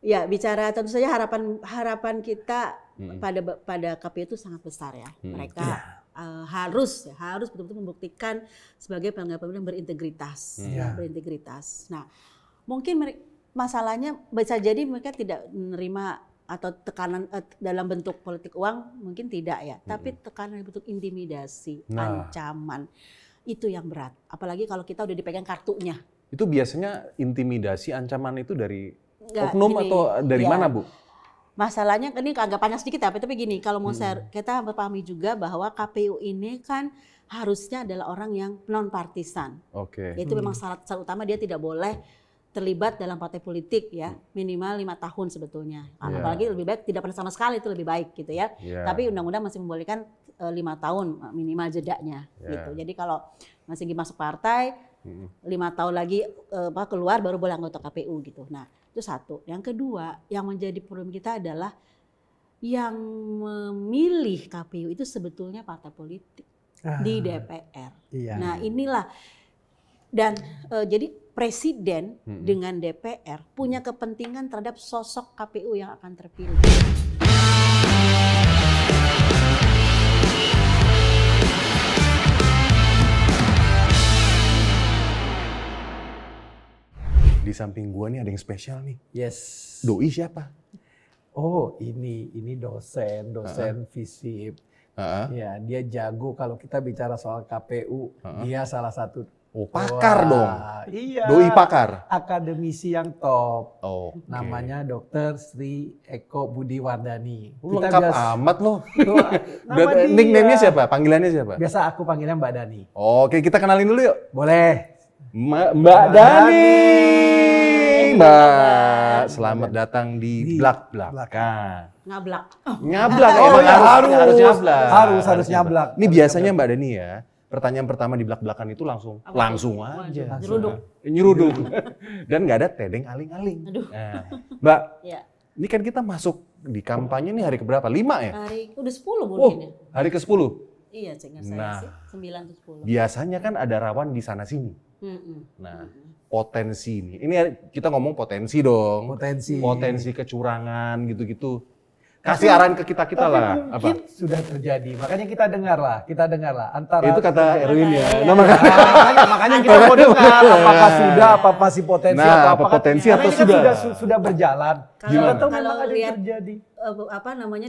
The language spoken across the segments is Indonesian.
Ya, bicara tentu saja harapan kita pada KPU itu sangat besar ya. Mereka harus betul-betul membuktikan sebagai penyelenggara pemilu yang berintegritas. Nah, mungkin masalahnya bisa jadi mereka tidak menerima atau tekanan dalam bentuk politik uang mungkin tidak ya, tapi tekanan bentuk intimidasi, ancaman itu yang berat. Apalagi kalau kita udah dipegang kartunya. Itu biasanya intimidasi, ancaman itu dari oknum atau dari mana, Bu? Masalahnya ini agak panjang sedikit tapi gini, kalau mau kita memahami juga bahwa KPU ini kan harusnya adalah orang yang non partisan. Itu memang syarat utama, dia tidak boleh terlibat dalam partai politik ya, minimal 5 tahun sebetulnya. Apalagi lebih baik tidak pernah sama sekali, itu lebih baik gitu ya. Tapi undang-undang masih membolehkan 5 tahun minimal jedanya gitu. Jadi kalau masih masuk partai 5 tahun lagi keluar baru boleh anggota KPU gitu. Nah, itu satu. Yang kedua, yang menjadi problem kita adalah yang memilih KPU itu sebetulnya partai politik di DPR. Nah, inilah dan jadi presiden dengan DPR punya kepentingan terhadap sosok KPU yang akan terpilih. Di samping gua nih ada yang spesial nih. Yes. Doi siapa? Oh, ini dosen FISIP. Ya, dia jago kalau kita bicara soal KPU. Dia salah satu pakar dong. Iya. Doi pakar. Akademisi yang top. Namanya Namanya Dr. Sri Eko Budiwardani. Lengkap amat loh. Nickname-nya siapa? Panggilannya siapa? Biasa aku panggilnya Mbak Dani. Oke, kita kenalin dulu yuk. Boleh. Mbak Dani. Mbak, selamat datang di Blak-Blakan. Ngablak. Nyablak. Harus nyablak. Harus nyablak. Ini biasanya Mbak Dani ya, pertanyaan pertama di Blak-Blakan itu langsung aja. Nyeruduk. Dan nggak ada tedeng aling-aling. Nah, Mbak, ini kan kita masuk di kampanye nih hari keberapa? 5 ya? Udah 10 mungkin ya. Hari ke-10? Iya, seingat saya sih 9 atau 10. Biasanya kan ada rawan di sana-sini. Nah, potensi ini kita ngomong potensi dong. Potensi kecurangan gitu-gitu. Kasih arahan ke kita lah. Mungkin sudah terjadi. Makanya kita dengar lah antara itu kata Erwin ya. Makanya kita mau dengar apakah sudah, apa masih potensi apa potensi atau sudah berjalan. Kalau memang ada lihat terjadi.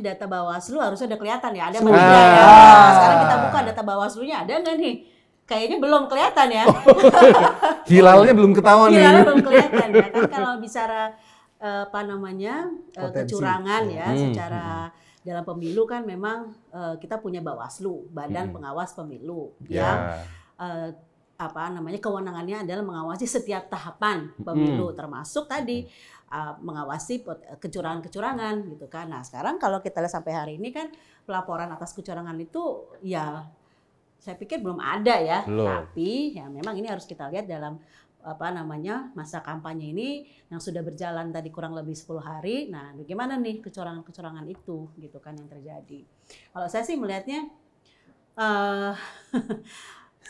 Data Bawaslu harusnya udah kelihatan ya, ada apa tidak ya. Sekarang kita buka data Bawaslu-nya ada nggak nih? Kayaknya belum kelihatan ya. Hilalnya belum ketahuan nih. Hilalnya belum kelihatan ya. Kan kalau bicara kecurangan ya secara dalam pemilu kan memang kita punya Bawaslu, Badan Pengawas Pemilu yang kewenangannya adalah mengawasi setiap tahapan pemilu termasuk tadi mengawasi kecurangan-kecurangan gitu kan. Nah, sekarang kalau kita lihat sampai hari ini kan pelaporan atas kecurangan itu ya saya pikir belum ada ya. Tapi ya memang ini harus kita lihat dalam masa kampanye ini yang sudah berjalan tadi kurang lebih 10 hari. Nah, bagaimana nih kecurangan-kecurangan itu gitu kan yang terjadi. Kalau saya sih melihatnya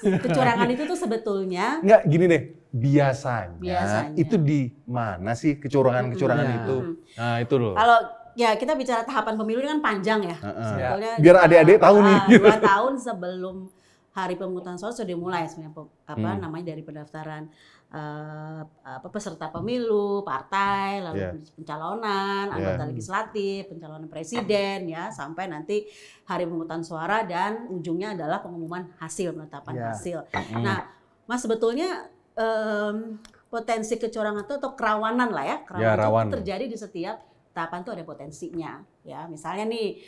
kecurangan itu tuh sebetulnya enggak gini deh. Biasanya itu di mana sih kecurangan-kecurangan itu? Nah, itu loh. Kalau ya kita bicara tahapan pemilu ini kan panjang ya. Sebetulnya biar adik-adik tahu nih. 2 tahun sebelum hari pemungutan suara sudah dimulai sebenarnya dari pendaftaran peserta pemilu, partai, lalu pencalonan, anggota legislatif, pencalonan presiden ya sampai nanti hari pemungutan suara dan ujungnya adalah pengumuman hasil, penetapan hasil. Nah, Mas sebetulnya potensi kecurangan itu atau kerawanan lah ya, kerawanan itu terjadi di setiap tahapan itu ada potensinya ya. Misalnya nih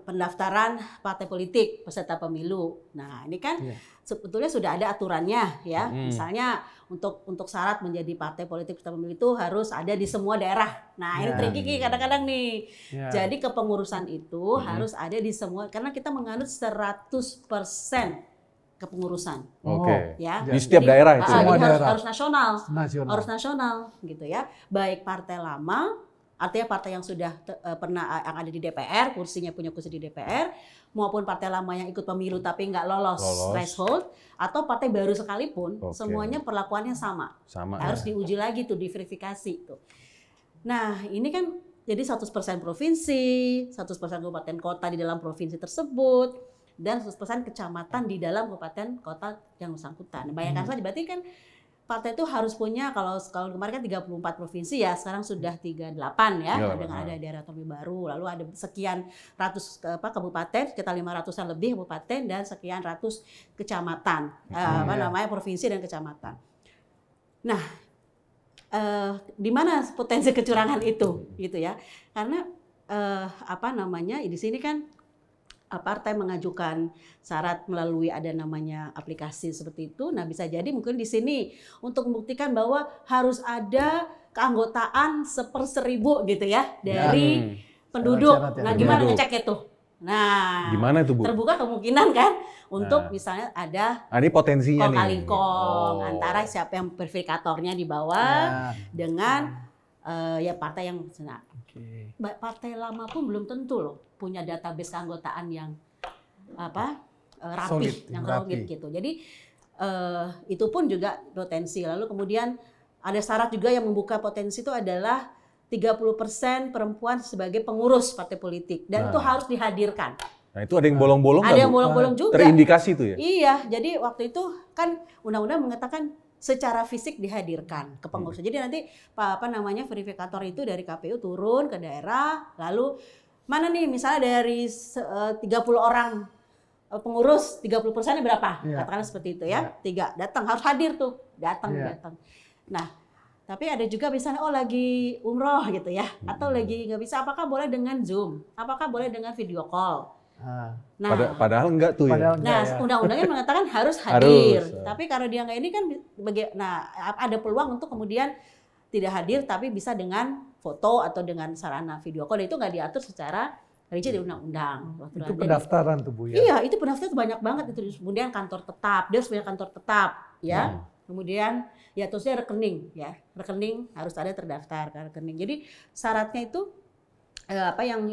pendaftaran partai politik peserta pemilu. Nah, ini kan sebetulnya sudah ada aturannya ya. Misalnya untuk syarat menjadi partai politik peserta pemilu itu harus ada di semua daerah. Nah, ini tricky kadang-kadang nih. Jadi kepengurusan itu harus ada di semua karena kita menganut 100% kepengurusan. Ya. Di setiap daerah itu. Harus nasional. Harus nasional gitu ya. Baik partai lama, artinya partai yang sudah pernah yang ada di DPR, punya kursi di DPR, maupun partai lama yang ikut pemilu tapi nggak lolos threshold, atau partai baru sekalipun, semuanya perlakuannya sama. Harus diuji lagi tuh, diverifikasi tuh. Nah, ini kan jadi 100% provinsi, 100% kabupaten kota di dalam provinsi tersebut, dan 100% kecamatan di dalam kabupaten kota yang bersangkutan. Bayangkan saja, berarti kan partai itu harus punya, kalau kemarin kan 34 provinsi ya, sekarang sudah 38 ya, dengan ada daerah otonomi baru, lalu ada sekian ratus kabupaten, sekitar 500-an lebih kabupaten, dan sekian ratus kecamatan, provinsi dan kecamatan. Nah, di mana potensi kecurangan itu, gitu ya? Karena di sini kan partai mengajukan syarat melalui ada namanya aplikasi seperti itu. Nah, bisa jadi mungkin di sini untuk membuktikan bahwa harus ada keanggotaan 1/1000 gitu ya dari penduduk. Nah, gimana ngecek itu? Nah, gimana itu, Bu? Terbuka kemungkinan kan untuk misalnya ada ini potensinya kong antara siapa yang verifikatornya di bawah dengan partai yang partai lama pun belum tentu loh punya database keanggotaan yang rapi, yang solid gitu. Jadi itu pun juga potensi. Lalu kemudian ada syarat juga yang membuka potensi itu adalah 30% perempuan sebagai pengurus partai politik, dan itu harus dihadirkan. Nah, itu ada yang bolong-bolong. Ada yang bolong-bolong juga. Terindikasi itu ya? Iya, jadi waktu itu kan undang-undang mengatakan secara fisik dihadirkan ke pengurus. Jadi nanti verifikator itu dari KPU turun ke daerah, lalu mana nih misalnya dari 30 orang pengurus 30%-nya berapa? Katakanlah seperti itu ya. 3 datang, harus hadir tuh. Datang. Nah, tapi ada juga misalnya lagi umroh gitu ya, atau lagi nggak bisa, apakah boleh dengan Zoom? Apakah boleh dengan video call? Nah, padahal enggak tuh ya. Undang-undangnya mengatakan harus hadir. Tapi kalau dia nggak ini kan, ada peluang untuk kemudian tidak hadir, tapi bisa dengan foto atau dengan sarana video call. Itu nggak diatur secara rinci di undang-undang. Itu pendaftaran tuh, Bu ya? Iya, itu pendaftaran banyak banget itu. Kemudian kantor tetap, dia harus punya kantor tetap, ya. Kemudian ya terusnya rekening, ya. Rekening harus ada terdaftar ke rekening. Jadi syaratnya itu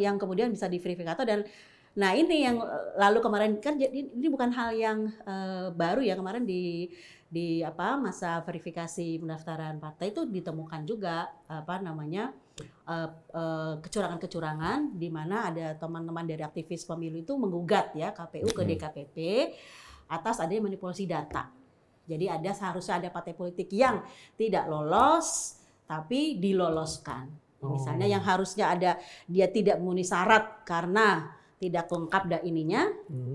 yang kemudian bisa diverifikasi. Dan nah ini yang lalu kemarin kan, ini bukan hal yang baru ya, kemarin di masa verifikasi pendaftaran partai itu ditemukan juga kecurangan-kecurangan, di mana ada teman-teman dari aktivis pemilu itu menggugat ya KPU ke DKPP atas adanya manipulasi data. Jadi seharusnya ada partai politik yang tidak lolos tapi diloloskan. Misalnya yang harusnya dia tidak memenuhi syarat karena tidak lengkap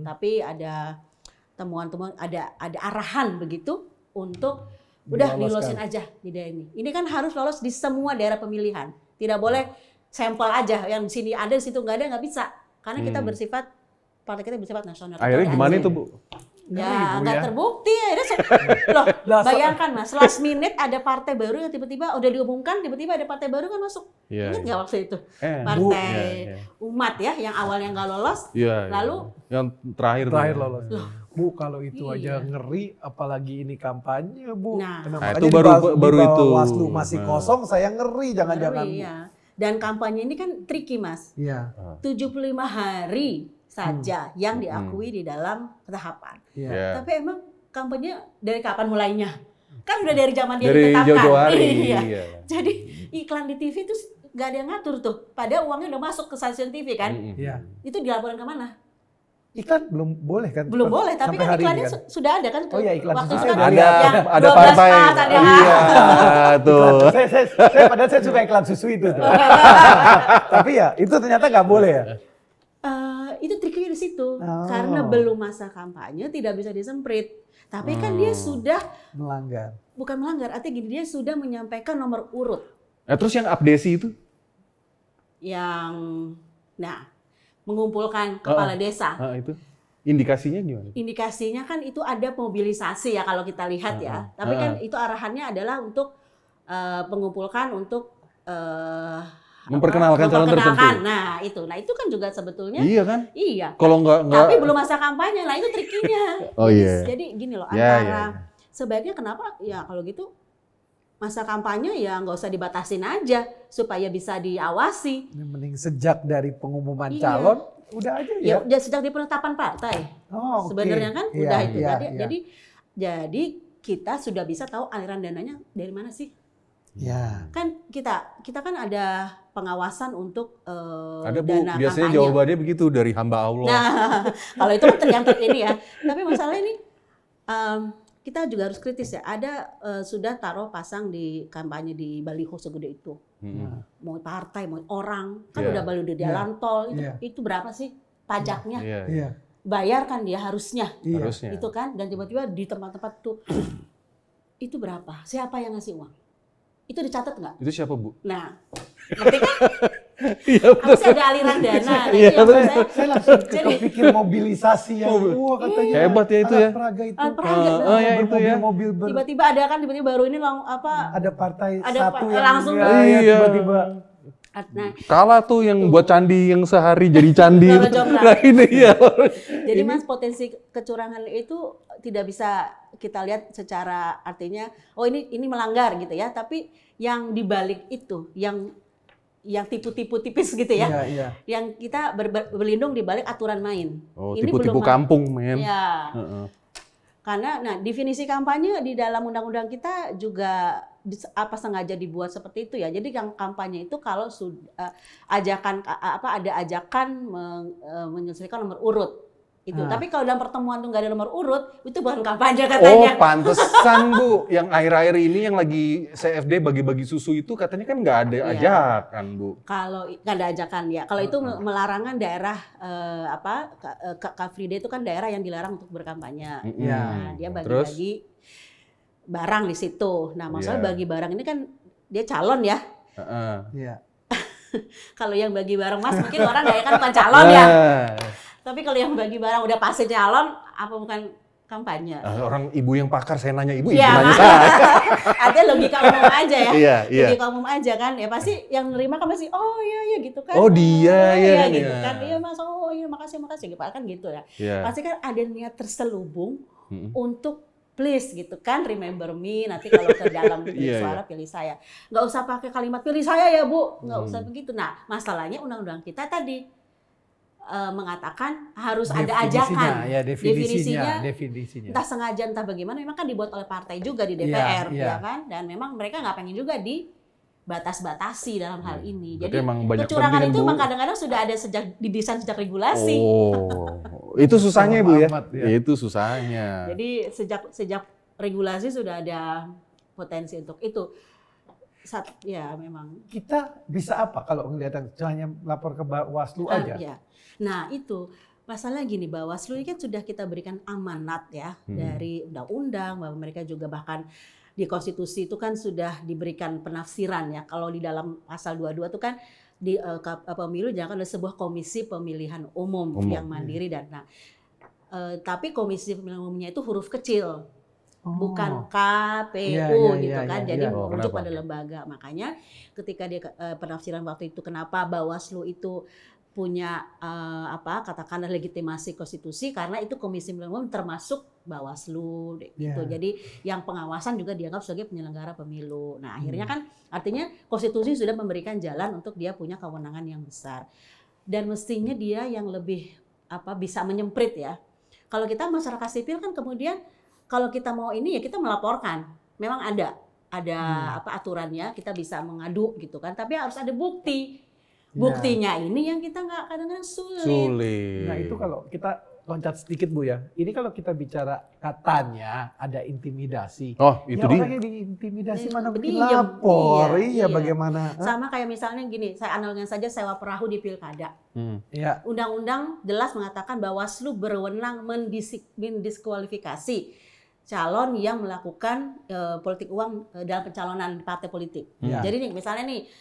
tapi ada temuan-temuan, ada arahan begitu untuk udah dilolosin aja di daerah ini. Ini kan harus lolos di semua daerah pemilihan. Tidak boleh sampel aja, yang di sini ada, di situ nggak ada, nggak bisa. Karena kita partai kita bersifat nasional. Akhirnya gimana itu, Bu? Ya nggak terbukti ya. Loh, bayangkan Mas, last minute ada partai baru yang tiba-tiba udah diumumkan, tiba-tiba ada partai baru kan masuk. Ingat nggak waktu itu? Partai Umat ya, yang awalnya nggak lolos, lalu yang terakhir lolos. Bu, kalau itu aja ngeri, apalagi ini kampanye, Bu. Nah, itu baru itu. Bawaslu masih kosong, saya ngeri, jangan-jangan. Dan kampanye ini kan tricky, Mas. 75 hari saja yang diakui di dalam tahapan. Tapi emang kampanye dari kapan mulainya? Kan udah dari zaman dia ditetapkan. Dari jauh-jauh hari. Jadi iklan di TV itu nggak ada yang ngatur tuh. Padahal uangnya udah masuk ke stasiun TV kan. Itu dilaporkan kemana? Iklan belum boleh kan? Belum boleh, tapi kan iklannya sudah ada kan? Iklan waktu itu ada partai. Iya, tuh. Padahal saya suka iklan susu itu tuh. Tapi ya, itu ternyata nggak boleh ya? Itu triknya di situ. Karena belum masa kampanye tidak bisa disemprit. Tapi kan dia sudah melanggar. Bukan melanggar, artinya gini, dia sudah menyampaikan nomor urut. Nah, terus yang abdesi itu? Yang mengumpulkan kepala desa. Itu indikasinya gimana? Indikasinya kan itu ada mobilisasi ya kalau kita lihat ya. Tapi kan itu arahannya adalah untuk mengumpulkan untuk memperkenalkan calon tertentu. Nah itu kan juga sebetulnya. Iya kan? Iya. Kalau nggak. Tapi belum masa kampanye, lah itu trikinya. Jadi gini loh, sebaiknya kenapa ya kalau gitu masa kampanye ya nggak usah dibatasin aja supaya bisa diawasi. Mending sejak dari pengumuman calon udah aja ya. Ya sejak di penetapan partai. Sebenarnya kan udah itu. Jadi kita sudah bisa tahu aliran dananya dari mana sih. Ya. Kan kita kan ada pengawasan untuk ada Bu, dana biasanya kampanye. Jawabannya begitu dari hamba Allah. Nah, kalau itu tergantung ini ya. Tapi masalah ini kita juga harus kritis ya. Ada sudah taruh pasang di kampanye di baliho segede itu. Mau partai, mau orang, kan udah baliho di jalan tol. Itu berapa sih pajaknya? Bayar kan dia harusnya. Itu kan, dan tiba-tiba di tempat-tempat tuh itu berapa? Siapa yang ngasih uang? Itu dicatat nggak? Itu siapa, Bu? Nah, ngerti kan? Harus ada aliran dana. Saya langsung pikir mobilisasi yang katanya hebat ya itu ya. Peraga itu. Ya itu ya. Tiba-tiba ada kan, tiba-tiba baru ini ada partai ada satu yang langsung tiba-tiba. Nah, kalah tuh yang buat candi yang sehari jadi candi. Nah, ini ya. Jadi Mas, potensi kecurangan itu tidak bisa kita lihat secara artinya ini melanggar gitu ya, tapi yang dibalik itu yang tipu-tipu tipis gitu ya. Yang kita berlindung di balik aturan main. Ini tipu-tipu kampung, men. Ya. Karena definisi kampanye di dalam undang-undang kita juga sengaja dibuat seperti itu ya. Jadi yang kampanye itu kalau ada ajakan menyelesaikan nomor urut itu. Tapi kalau dalam pertemuan itu nggak ada nomor urut, itu bukan kampanye katanya. Pantesan Bu, yang akhir-akhir ini yang lagi CFD bagi-bagi susu itu katanya kan nggak ada ajakan Bu. Kalau nggak ada ajakan ya. Kalau itu melarangan daerah Car Free Day itu kan daerah yang dilarang untuk berkampanye. Nah, dia bagi-bagi barang di situ. Nah, masalah bagi barang ini kan dia calon ya. Kalau yang bagi barang Mas mungkin orang nggak kan bukan calon ya. Tapi kalau yang bagi barang udah pasti calon, apa bukan kampanye? Orang ibu yang pakar, saya nanya ibu nanya saya. Ada logika umum aja ya. Logika umum aja kan. Ya pasti yang nerima kan pasti, iya gitu kan. Dia gitu kan. Iya Mas, makasih gitu kan gitu ya. Pasti kan ada niat terselubung untuk please gitu kan, remember me, nanti kalau ke dalam suara pilih saya. Nggak usah pakai kalimat pilih saya ya Bu, nggak usah begitu. Nah, masalahnya undang-undang kita tadi mengatakan harus ada ajakan. Definisinya. Entah sengaja entah bagaimana, memang kan dibuat oleh partai juga di DPR, ya kan? Dan memang mereka nggak pengen juga dibatas-batasi dalam hal ini. Jadi kecurangan itu memang kadang-kadang sudah ada didesain sejak regulasi. Itu susahnya Bu ya. Itu susahnya. Jadi sejak regulasi sudah ada potensi untuk itu. Ya memang. Kita bisa apa kalau ngelihat hanya lapor ke Bawaslu aja? Nah itu masalah gini, Bawaslu ini kan sudah kita berikan amanat ya dari undang-undang, bahwa mereka juga bahkan di konstitusi itu kan sudah diberikan penafsiran ya. Kalau di dalam pasal 22 itu kan di pemilu jangan ada sebuah komisi pemilihan umum yang mandiri dan tapi komisi pemilihan umumnya itu huruf kecil. Bukan KPU gitu kan. Jadi merujuk pada lembaga. Makanya ketika dia penafsiran waktu itu kenapa Bawaslu itu punya katakanlah legitimasi konstitusi, karena itu komisi pemilihan umum termasuk Bawaslu gitu. Jadi yang pengawasan juga dianggap sebagai penyelenggara pemilu. Nah, akhirnya kan artinya konstitusi sudah memberikan jalan untuk dia punya kewenangan yang besar. Dan mestinya dia yang lebih bisa menyemprit ya. Kalau kita masyarakat sipil kan kemudian kalau kita mau ini ya kita melaporkan. Memang ada aturannya, kita bisa mengadu gitu kan. Tapi harus ada bukti. Buktinya ini yang kita nggak kadang-kadang sulit. Nah itu kalau kita loncat sedikit Bu ya. Ini kalau kita bicara katanya ada intimidasi. Itu dia. Orangnya diintimidasi mana mungkin lapor. Iya, bagaimana? Sama kayak misalnya gini, saya analogikan saja sewa perahu di pilkada. Undang-undang jelas mengatakan Bawaslu berwenang mendiskualifikasi calon yang melakukan politik uang dalam pencalonan partai politik. Jadi nih misalnya nih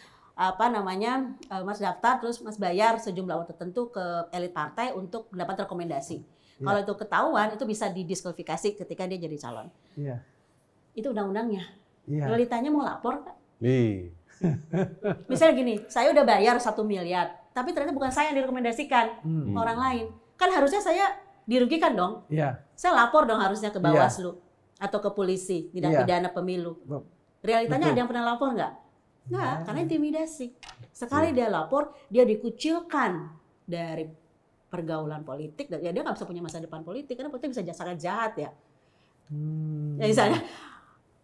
Mas daftar terus Mas bayar sejumlah uang tertentu ke elit partai untuk mendapat rekomendasi. Kalau itu ketahuan itu bisa didiskualifikasi ketika dia jadi calon. Itu undang-undangnya. Realitanya mau lapor kan? Misalnya gini, saya udah bayar 1 miliar, tapi ternyata bukan saya yang direkomendasikan, orang lain. Kan harusnya saya dirugikan dong. Saya lapor dong harusnya ke Bawaslu atau ke polisi, tindak pidana pemilu. Realitanya ada yang pernah lapor nggak? Nggak, karena intimidasi. Sekali dia lapor, dia dikucilkan dari pergaulan politik. Dan dia nggak bisa punya masa depan politik, karena politik bisa sangat jahat ya. Ya misalnya,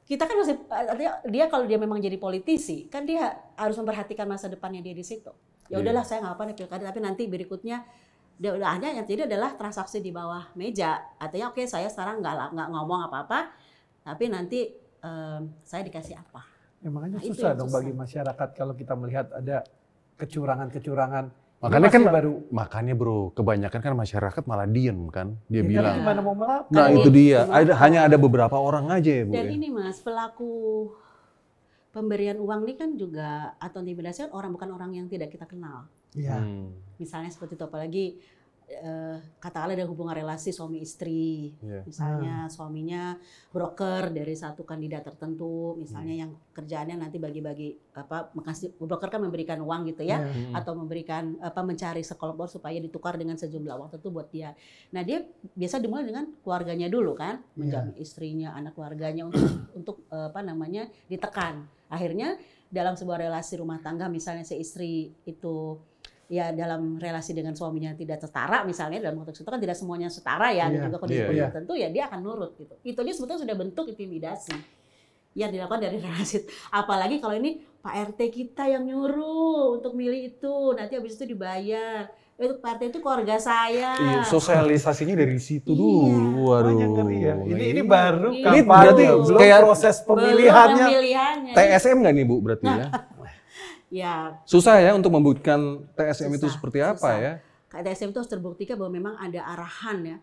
kita kan masih, artinya dia kalau dia memang jadi politisi, kan dia harus memperhatikan masa depannya dia di situ. Ya udahlah saya nggak apa nih pilkada, tapi nanti berikutnya dia udah hanya yang jadi adalah transaksi di bawah meja. Artinya oke, saya sekarang nggak ngomong apa-apa, tapi nanti saya dikasih apa. Ya, makanya susah dong bagi masyarakat kalau kita melihat ada kecurangan-kecurangan. Makanya kan makanya bro, kebanyakan kan masyarakat malah diem kan, dia bilang. Gimana mau melapor? Nah itu dia, hanya ada beberapa orang aja ya Bu. Dan ini Mas, pelaku pemberian uang ini kan juga atau intimidasi orang bukan orang yang tidak kita kenal. Iya. Misalnya seperti itu, apalagi katakanlah ada hubungan relasi suami istri, misalnya suaminya broker dari satu kandidat tertentu, misalnya yang kerjaannya nanti bagi-bagi broker kan memberikan uang gitu ya, atau memberikan mencari sekelompok supaya ditukar dengan sejumlah uang tertentu buat dia. Nah dia biasa dimulai dengan keluarganya dulu kan, menjamin istrinya, anak keluarganya untuk ditekan. Akhirnya dalam sebuah relasi rumah tangga, misalnya si istri itu ya dalam relasi dengan suaminya tidak setara, misalnya dalam konteks itu kan tidak semuanya setara ya, dan juga kondisi tertentu ya dia akan nurut gitu. Itu dia sebetulnya sudah bentuk intimidasi yang dilakukan dari relasi. Apalagi kalau ini Pak RT kita yang nyuruh untuk milih itu, nanti habis itu dibayar. Itu Pak RT itu keluarga saya. Iya, sosialisasinya dari situ dulu. Waduh. Ya. Ini baru ini berarti belum kayak proses pemilihannya. TSM nggak nih Bu berarti ya? Ya. Susah ya untuk membuktikan TSM itu seperti apa ya? TSM itu harus terbuktikan bahwa memang ada arahan ya.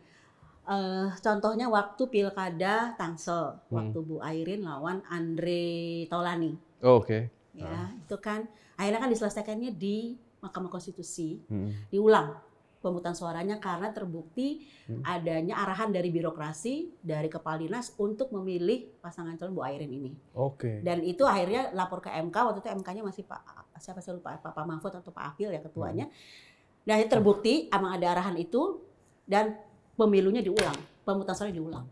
Contohnya waktu pilkada Tangsel, waktu Bu Airin lawan Andre Taulani. Oke. Ya, itu kan akhirnya kan diselesaikannya di Mahkamah Konstitusi, diulang pemungutan suaranya karena terbukti adanya arahan dari birokrasi, dari Kepala Dinas untuk memilih pasangan calon Bu Airin ini. Oke. Dan itu akhirnya lapor ke MK, waktu itu MK-nya masih siapa saya lupa, Pak Mahfud atau Pak Afil ya ketuanya. Dan itu terbukti emang ada arahan itu dan pemilunya diulang, pemungutan suaranya diulang.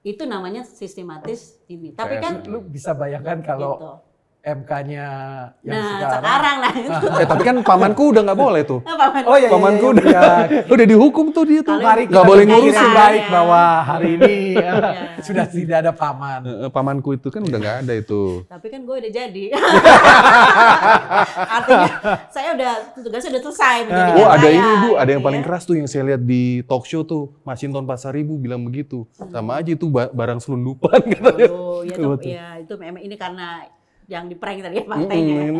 Itu namanya sistematis ini. Tapi kan lu bisa bayangkan kalau gitu. MK-nya yang sekarang lah itu. Tapi kan pamanku udah nggak boleh tuh. Pamanku udah dihukum tuh dia tuh. Nggak boleh ngurusin baik bahwa hari ini sudah tidak ada paman. Pamanku itu kan udah nggak ada itu. Tapi kan gue udah jadi. Artinya saya udah tugasnya udah selesai. Ada ini Bu, ada yang paling keras tuh yang saya lihat di talk show tuh, Masinton Pasaribu bilang begitu. Sama aja itu barang selundupan katanya. Ya itu memang ini karena yang di-prank tadi ya partainya.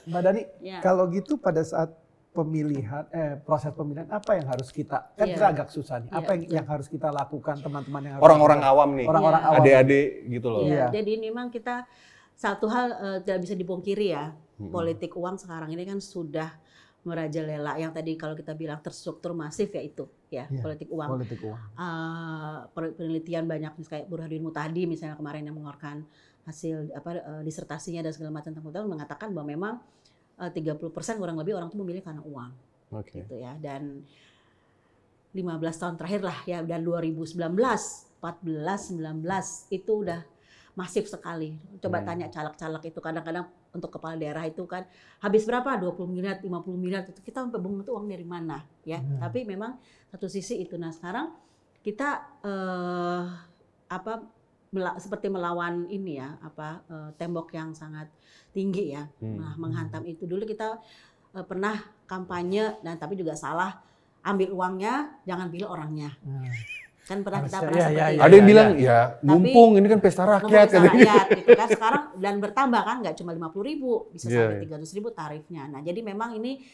Mbak Dani, kalau gitu pada saat pemilihan, proses pemilihan apa yang harus kita, kan kita agak susah nih, apa yang harus kita lakukan teman-teman yang harus orang-orang awam nih, orang-orang awam, adik-adik gitu loh. Jadi memang kita satu hal tidak bisa dipungkiri ya, politik uang sekarang ini kan sudah merajalela. Yang tadi kalau kita bilang terstruktur masif ya itu ya, politik uang. Politik uang. Penelitian banyak kayak Burhanuddin Mutahdi misalnya kemarin yang mengeluarkan hasil disertasinya dan segala macam tentang mengatakan bahwa memang 30% kurang lebih orang itu memilih karena uang. Gitu ya. Dan 15 tahun terakhir lah ya, dan 2019, 14, 19 itu udah masif sekali. Coba tanya caleg-caleg itu, kadang-kadang untuk kepala daerah itu kan habis berapa? 20 miliar, 50 miliar itu kita sampai bingung itu uang dari mana ya. Tapi memang satu sisi itu. Nah, sekarang kita seperti melawan ini ya, tembok yang sangat tinggi ya, menghantam itu. Dulu kita pernah kampanye dan tapi juga salah, ambil uangnya, jangan pilih orangnya. Kan pernah kita seperti itu. Ada yang bilang ya, mumpung ini kan pesta rakyat. Gitu kan. Sekarang dan bertambah kan, nggak cuma 50.000, bisa sampai 300.000 tarifnya. Nah jadi memang ini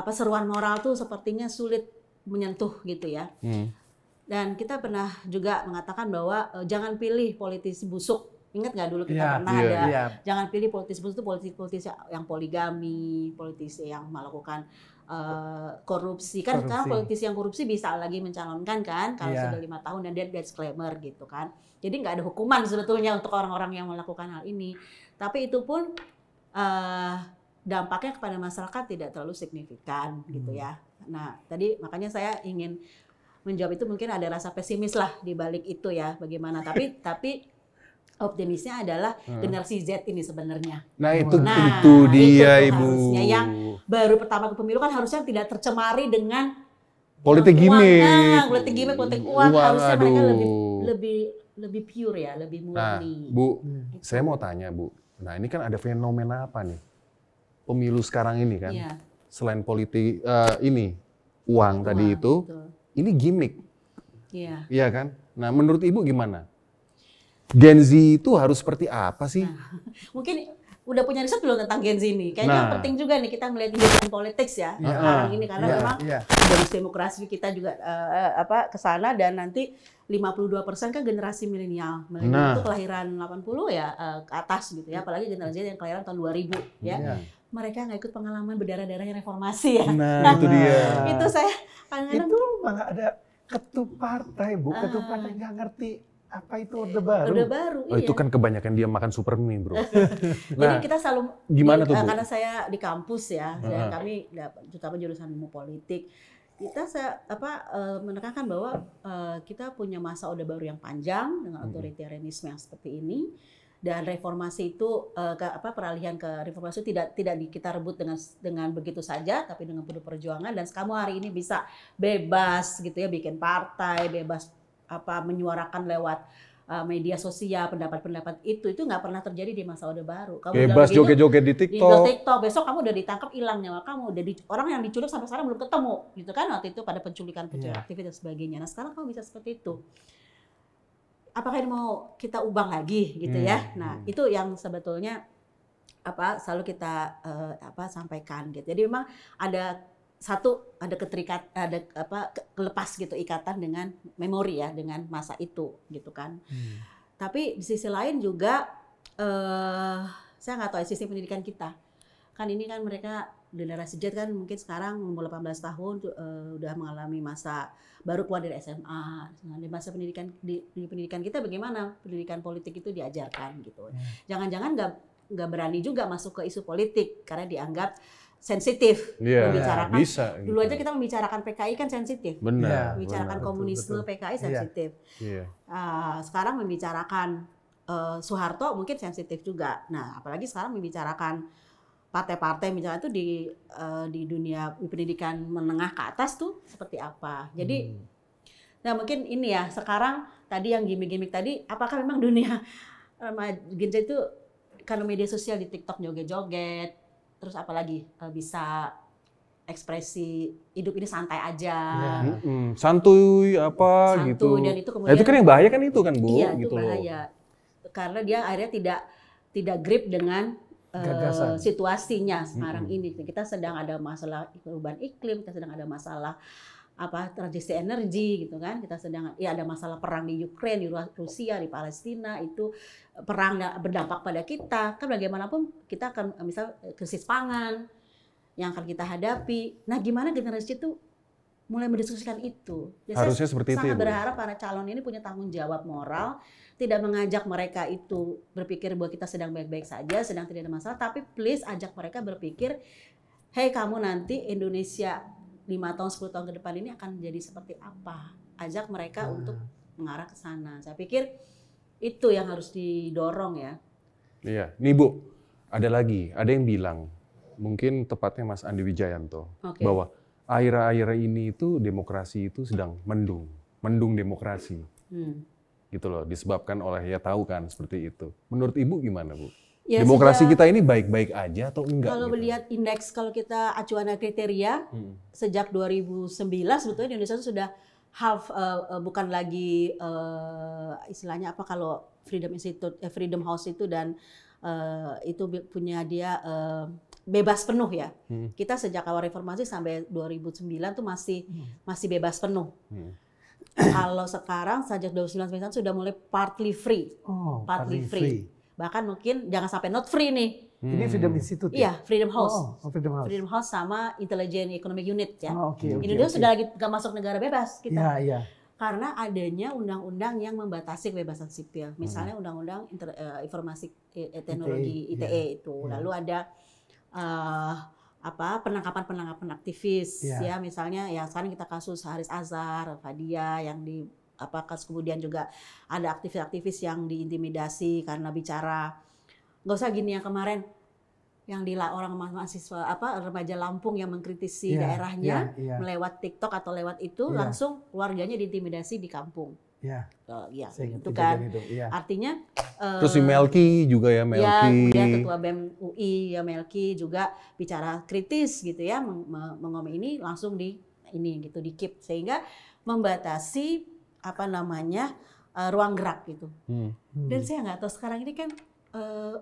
seruan moral tuh sepertinya sulit menyentuh gitu ya. Dan kita pernah juga mengatakan bahwa jangan pilih politisi busuk. Ingat nggak dulu kita pernah ada, jangan pilih politisi busuk itu politisi yang poligami, politisi yang melakukan korupsi. Kan sekarang politisi yang korupsi bisa lagi mencalonkan kan, kalau sudah 5 tahun dan dia disclaimer gitu kan. Jadi nggak ada hukuman sebetulnya untuk orang-orang yang melakukan hal ini. Tapi itu pun dampaknya kepada masyarakat tidak terlalu signifikan gitu ya. Nah tadi makanya saya ingin menjawab itu, mungkin ada rasa pesimis lah di balik itu ya, bagaimana. Tapi optimisnya adalah generasi Z ini sebenarnya. Nah itu dia Ibu. Harusnya yang baru pertama ke pemilu kan harusnya tidak tercemari dengan politik gimmick. Politik uang. Harusnya mereka lebih lebih pure ya, lebih murni. Nah, Bu, saya mau tanya Bu. Nah ini kan ada fenomena apa nih? Pemilu sekarang ini kan, selain politik ini uang tadi itu, betul. Ini gimmick, iya kan? Nah menurut Ibu gimana? Gen Z itu harus seperti apa sih? Nah, mungkin udah punya riset belum tentang Gen Z ini? Kayaknya penting juga nih kita melihat Indian politics ya sekarang ini karena memang bonus demokrasi kita juga ke sana dan nanti 52% kan generasi milenial. Milenial itu kelahiran 80 ya ke atas gitu ya, apalagi generasi yang kelahiran tahun 2000 ya. Mereka nggak ikut pengalaman berdarah-darahnya reformasi ya. Nah, itu dia. Itu saya kadang-kadang itu malah ada ketum partai, Bu. Ketum partai nggak ngerti apa itu Orde Baru. Orde Baru, oh, itu kan kebanyakan dia makan Supermie, Bro. Jadi kita selalu gimana tuh, Bu? Karena saya di kampus ya, dan kami terutama jurusan ilmu politik, kita menekankan bahwa kita punya masa Orde Baru yang panjang dengan otoritarianisme yang seperti ini. Dan reformasi itu peralihan ke reformasi itu tidak kita rebut dengan begitu saja, tapi dengan penuh perjuangan. Dan kamu hari ini bisa bebas gitu ya, bikin partai, bebas menyuarakan lewat media sosial, pendapat-pendapat itu nggak pernah terjadi di masa Orde Baru. Kamu bebas joget-joget di TikTok. Besok kamu udah ditangkap, hilang nyawa kamu. Orang yang diculik sampai sekarang belum ketemu, gitu kan? Waktu itu pada penculikan aktivitas dan sebagainya. Nah sekarang kamu bisa seperti itu. Apakah ini mau kita ubah lagi, gitu ya? Nah itu yang sebetulnya selalu kita sampaikan, gitu. Jadi memang ada kelepas gitu ikatan dengan memori ya, dengan masa itu gitu kan. Tapi di sisi lain juga saya nggak tahu ya sistem pendidikan kita. Kan ini kan mereka generasi Z kan mungkin sekarang umur 18 tahun udah mengalami masa baru keluar dari SMA. Nah, di masa pendidikan di pendidikan kita bagaimana pendidikan politik itu diajarkan gitu. Jangan-jangan nggak berani juga masuk ke isu politik karena dianggap sensitif membicarakan. Bisa, dulu aja kita membicarakan PKI kan sensitif. Benar. Membicarakan komunisme, betul. PKI sensitif. Sekarang membicarakan Soeharto mungkin sensitif juga. Nah, apalagi sekarang membicarakan partai-partai misalnya itu di dunia pendidikan menengah ke atas tuh seperti apa. Jadi, nah mungkin ini ya sekarang tadi yang gimmick-gimmick tadi, apakah memang dunia Gen Z itu karena media sosial di TikTok joget-joget, terus apalagi bisa ekspresi hidup ini santai aja, santuy gitu. Dan itu kemudian itu kan yang bahaya kan itu kan Bu. Iya gitu itu bahaya, karena dia akhirnya tidak grip dengan situasinya sekarang ini. Kita sedang ada masalah perubahan iklim, kita sedang ada masalah transisi energi gitu kan. Kita sedang ada masalah perang di Ukraina, di Rusia, di Palestina, itu perang berdampak pada kita. Kan bagaimanapun kita akan misal krisis pangan yang akan kita hadapi. Nah, gimana generasi itu mulai mendiskusikan itu? Harusnya seperti itu. Sangat berharap para calon ini punya tanggung jawab moral, tidak mengajak mereka itu berpikir bahwa kita sedang baik-baik saja, sedang tidak ada masalah, tapi please ajak mereka berpikir, hey kamu nanti Indonesia 5 tahun, 10 tahun ke depan ini akan jadi seperti apa. Ajak mereka untuk mengarah ke sana. Saya pikir itu yang harus didorong ya. Iya, nih Bu, ada yang bilang, mungkin tepatnya Mas Andi Wijayanto, bahwa akhir-akhir ini itu demokrasi itu sedang mendung demokrasi. Gitu loh, disebabkan oleh tahu kan seperti itu. Menurut Ibu gimana Bu? Ya, demokrasi kita ini baik-baik aja atau enggak? Kalau melihat indeks, kalau kita acuan kriteria sejak 2009 sebetulnya di Indonesia itu sudah bukan lagi istilahnya kalau Freedom House itu dan itu punya dia bebas penuh ya. Kita sejak awal reformasi sampai 2009 tuh masih bebas penuh. Kalau sekarang sejak 2019 sudah mulai partly free. Partly free. Bahkan mungkin jangan sampai not free nih. Ini Freedom Institute. Iya, Freedom House. Freedom House. Freedom House sama Intelligent Economic Unit ya. Indonesia sudah lagi nggak masuk negara bebas kita. Karena adanya undang-undang yang membatasi kebebasan sipil. Misalnya undang-undang informasi teknologi ITE itu. Lalu ada penangkapan aktivis ya, misalnya ya sekarang kita kasus Haris Azhar, Fadia yang kasus kemudian juga ada aktivis-aktivis yang diintimidasi karena bicara nggak usah gini yang kemarin yang orang mahasiswa remaja Lampung yang mengkritisi daerahnya melewat TikTok atau lewat itu langsung keluarganya diintimidasi di kampung. Ya. Ya, itu kan. Artinya terus si Melki juga ya, Melki. Ya, kemudian Ketua BEM UI ya Melki juga bicara kritis gitu ya, mengomong ini langsung di keep sehingga membatasi ruang gerak gitu. Dan saya nggak tahu sekarang ini kan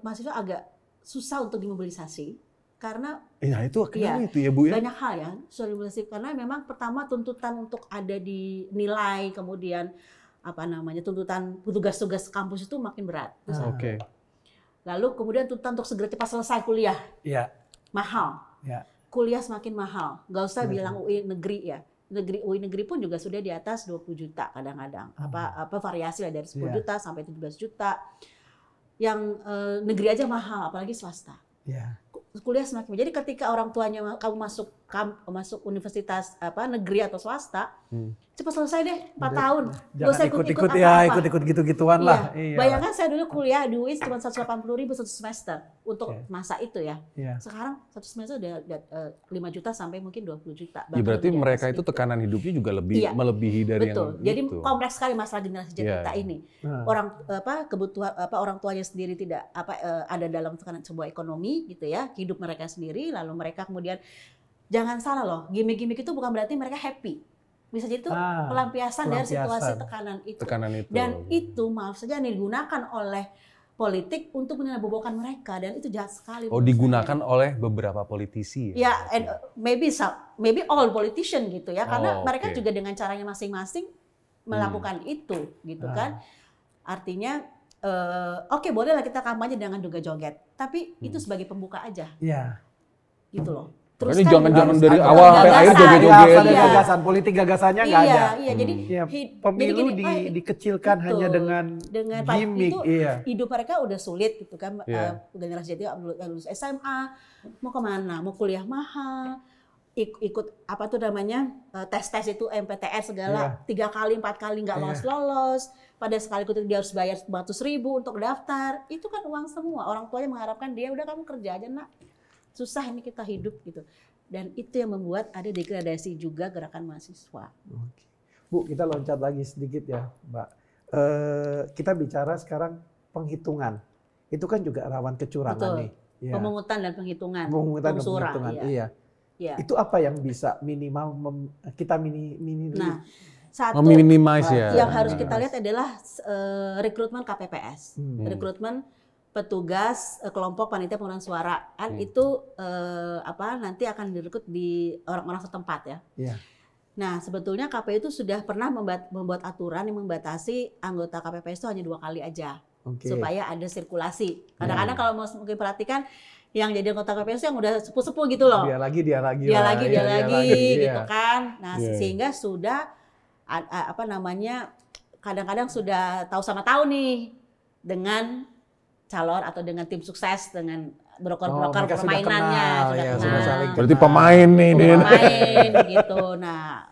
mahasiswa agak susah untuk dimobilisasi karena itu akhirnya itu ya Bu ya. Banyak hal ya susah dimobilisasi karena memang pertama tuntutan untuk ada di nilai, kemudian tuntutan tugas-tugas kampus itu makin berat. Oke. Lalu kemudian tuntutan untuk segera cepat selesai kuliah. Iya. Mahal. Ya. Kuliah semakin mahal. Gak usah bilang UI negeri ya. UI negeri pun juga sudah di atas 20 juta kadang-kadang. Variasi lah dari 10 juta sampai 17 juta. Yang negeri aja mahal, apalagi swasta. Yeah. Kuliah semakin. Jadi ketika orang tuanya kamu masuk universitas negeri atau swasta, cepat selesai deh 4 tahun. Jangan ikut-ikut gitu-gituan lah. Iya. Bayangkan saya dulu kuliah di UI cuma 180.000 satu semester untuk masa itu ya. Sekarang satu semester udah 5 juta sampai mungkin 20 juta. Ya berarti mereka itu tekanan hidupnya juga lebih melebihi dari Betul. Jadi kompleks sekali masalah generasi Z kita ini. Orang kebutuhan orang tuanya sendiri tidak ada dalam tekanan sebuah ekonomi gitu ya, hidup mereka sendiri, lalu mereka kemudian jangan salah loh, gimmick-gimmick itu bukan berarti mereka happy. Bisa jadi itu pelampiasan dari situasi tekanan itu. Dan itu maaf saja digunakan oleh politik untuk meninabobokan mereka dan itu jahat sekali. Digunakan oleh beberapa politisi ya? And maybe all politician gitu ya, karena mereka juga dengan caranya masing-masing melakukan itu gitu kan. Artinya bolehlah kita kampanye dengan joget-joget, tapi itu sebagai pembuka aja. Iya. Gitu loh. Terus ini jangan dari awal sampai akhir joget-joget. Gagasan politik, gagasannya nggak ada. Iya, jadi pemilu dikecilkan hanya dengan gimmick. Hidup mereka udah sulit gitu kan. Generasi Z lulus SMA, mau kemana? Mau kuliah mahal, ikut tes itu MPTN segala 3 kali 4 kali nggak lolos. Pada sekali ikut dia harus bayar 100.000 untuk daftar. Itu kan uang semua. Orang tuanya mengharapkan dia udah kamu kerja aja nak. Susah ini kita hidup gitu. Dan itu yang membuat ada degradasi juga gerakan mahasiswa. Oke. Bu, kita loncat lagi sedikit ya, Mbak. Kita bicara sekarang penghitungan. Itu kan juga rawan kecurangan. Betul. Nih. Ya. Pemungutan dan penghitungan. Penghitungan. Iya. Itu apa yang bisa minimal kita meminimasi yang harus kita lihat adalah rekrutmen KPPS. Rekrutmen petugas kelompok panitia pengurangan suara kan itu nanti akan direkrut di orang-orang setempat ya. Nah sebetulnya KPU itu sudah pernah membuat aturan yang membatasi anggota KPPS itu hanya 2 kali aja supaya ada sirkulasi. Kadang-kadang kalau mungkin perhatikan yang jadi anggota KPPS yang udah sepuh-sepuh gitu loh. Dia lagi gitu kan. Nah sehingga sudah kadang-kadang sudah tahu sama tahu nih dengan calon atau dengan tim sukses, dengan broker-broker permainannya sudah kenal. Berarti pemain nih, pemain gitu. Nah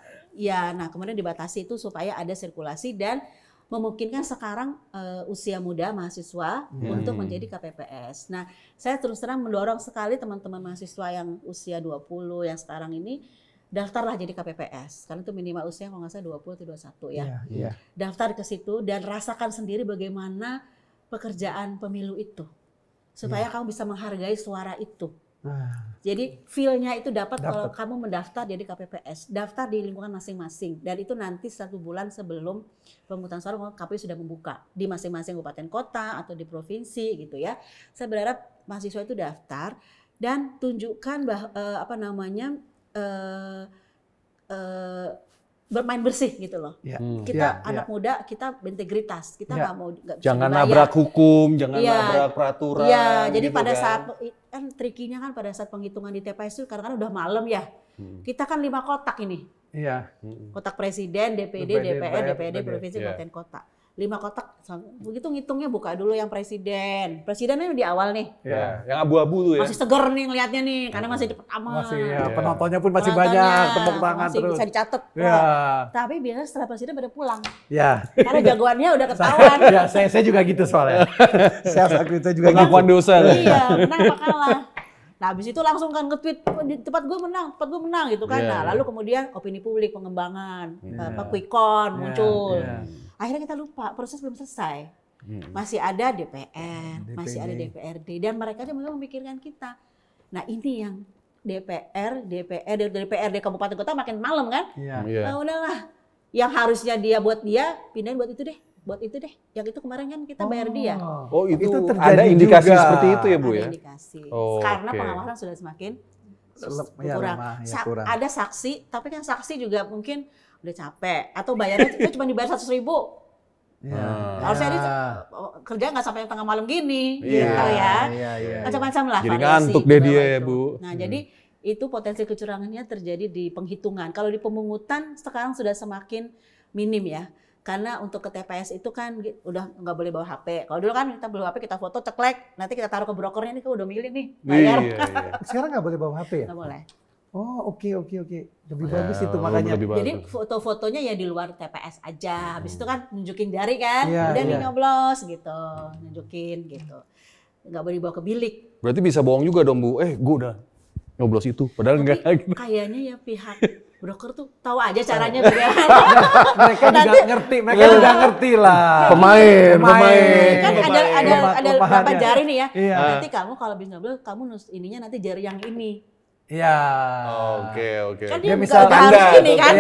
kemudian dibatasi itu supaya ada sirkulasi dan memungkinkan sekarang usia muda mahasiswa untuk menjadi KPPS. Nah, saya terus terang mendorong sekali teman-teman mahasiswa yang usia 20 yang sekarang ini daftarlah jadi KPPS. Karena itu minimal usia kalau nggak salah 20 atau 21 ya. Daftar ke situ dan rasakan sendiri bagaimana pekerjaan pemilu itu. Supaya kamu bisa menghargai suara itu. Jadi feel-nya itu dapat kalau kamu mendaftar jadi KPPS. Daftar di lingkungan masing-masing. Dan itu nanti 1 bulan sebelum pemungutan suara KPU sudah membuka. Di masing-masing kabupaten kota atau di provinsi gitu ya. Saya berharap mahasiswa itu daftar dan tunjukkan bermain bersih gitu loh. Kita anak muda, kita berintegritas, kita nggak mau jangan nabrak hukum, jangan nabrak peraturan. Jadi gitu pada kan. saat trikinya kan pada saat penghitungan di TPS itu kadang-kadang udah malam ya. Kita kan 5 kotak ini. Kotak presiden, DPD, DPR, DPD, provinsi, kabupaten kota. 5 kotak, begitu ngitungnya buka dulu yang presiden. Presidennya di awal nih. Yang abu-abu tuh ya. Masih seger nih ngelihatnya nih, karena masih di pertama. Penontonnya pun masih banyak, tepuk tangan masih terus. bisa dicatat. Tapi biasanya setelah presiden pada pulang. Ya. Karena jagoannya udah ketahuan. Saya juga gitu soalnya. Saya juga pengakuan dosa. Iya, menang apa kalah. Nah, habis itu langsung kan nge-tweet tempat gue menang gitu kan. Nah, lalu kemudian opini publik, pengembangan, quick count muncul. Akhirnya kita lupa, proses belum selesai. Masih ada DPR, masih ada DPRD, dan mereka juga memikirkan kita. Nah ini yang DPRD kabupaten kota makin malam kan? Nah, udahlah, yang harusnya dia buat dia, pindahin buat itu deh. Yang itu kemarin kan kita bayar dia. Oh itu ada indikasi juga seperti itu ya Bu ya? Ada indikasi. Karena pengawasan sudah semakin kurang. Ada saksi, tapi kan saksi juga mungkin udah capek. Atau bayarnya cuma dibayar 100.000. Harusnya dia kerja nggak sampai tengah malam gini. Gitu ya. Macam-macam lah. Jadi ngantuk deh dia ya Bu. Nah jadi itu potensi kecurangannya terjadi di penghitungan. Kalau di pemungutan sekarang sudah semakin minim ya. Karena untuk ke TPS itu kan udah nggak boleh bawa HP. Kalau dulu kan kita bawa HP, kita foto, ceklek, nanti kita taruh ke brokernya, ini udah milih nih, bayar. Sekarang nggak boleh bawa HP ya? Nggak boleh. Oh oke. Lebih bagus itu makanya. Jadi foto-fotonya ya di luar TPS aja. Habis itu kan nunjukin jari kan, udah nih nyoblos gitu, nunjukin gitu. Nggak boleh dibawa ke bilik. Berarti bisa bohong juga dong Bu, gue udah nyoblos itu, padahal enggak. Kayaknya ya pihak broker tuh tahu aja caranya bagaimana. Mereka juga ngerti lah. Pemain. Kan ada beberapa jari nih ya. Nanti kamu kalau bisa nyoblos, kamu ininya nanti jari yang ini. Iya. Oke. Kan dia bisa tanda ini kan.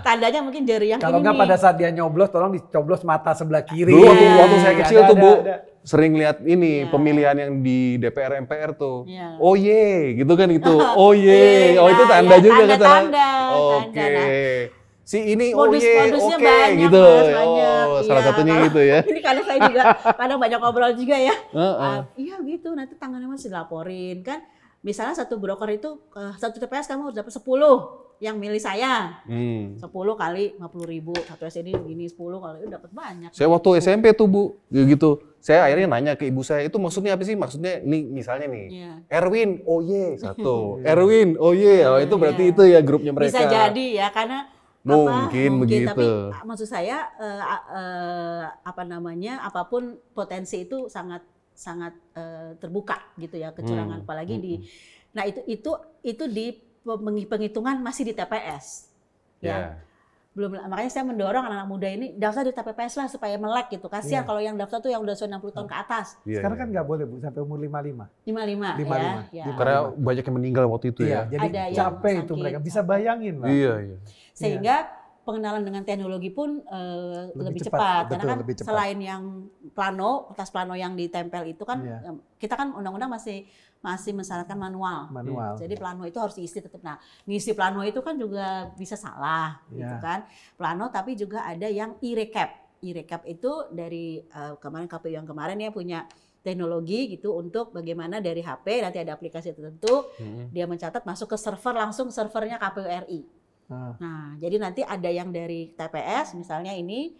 Tandanya mungkin jari yang ini. Kalau nggak pada saat dia nyoblos, tolong dicoblos mata sebelah kiri. Dulu waktu saya kecil tuh Bu, sering lihat ini pemilihan yang di DPR MPR tuh. Oh ye, gitu kan itu. Oh ye. Oh itu tanda juga kata. Tanda. Oke. Si ini modus-modusnya banyak, gitu. Banyak. Salah satunya gitu ya. Ini karena saya juga kadang banyak ngobrol juga ya. Iya gitu, nanti tangannya masih dilaporin kan. Misalnya satu broker itu, satu TPS kamu harus dapat 10 yang milih saya. 10 kali 50.000, satu SED begini 10 kalau itu dapat banyak. Saya waktu SMP tuh Bu, gitu. Saya akhirnya nanya ke ibu saya, itu maksudnya apa sih? Maksudnya ini misalnya nih, Erwin, oh ye, satu. Erwin, oh ye, itu berarti itu ya grupnya mereka. Bisa jadi ya, karena mungkin begitu. Tapi maksud saya apapun potensi itu sangat terbuka gitu ya, kecurangan apalagi nah itu di penghitungan masih di TPS ya. Belum, makanya saya mendorong anak-anak muda ini daftar di TPS lah supaya melek gitu. Kasihan kalau yang daftar tuh yang udah 60 tahun ke atas. Sekarang kan nggak boleh Bu sampai umur 55 ya. Karena banyak yang meninggal waktu itu ya. Jadi capek itu mereka, bisa bayangin lah. Iya. Sehingga pengenalan dengan teknologi pun lebih cepat. Karena kan selain yang kertas plano yang ditempel itu kan kita kan undang-undang masih mensyaratkan manual. Jadi plano itu harus diisi tetap. Nah, ngisi plano itu kan juga bisa salah gitu kan. Plano tapi juga ada yang e-recap. E-recap itu dari kemarin KPU yang kemarin ya punya teknologi gitu untuk bagaimana dari HP nanti ada aplikasi tertentu dia mencatat masuk ke server, langsung servernya KPU RI. Nah, jadi nanti ada yang dari TPS misalnya ini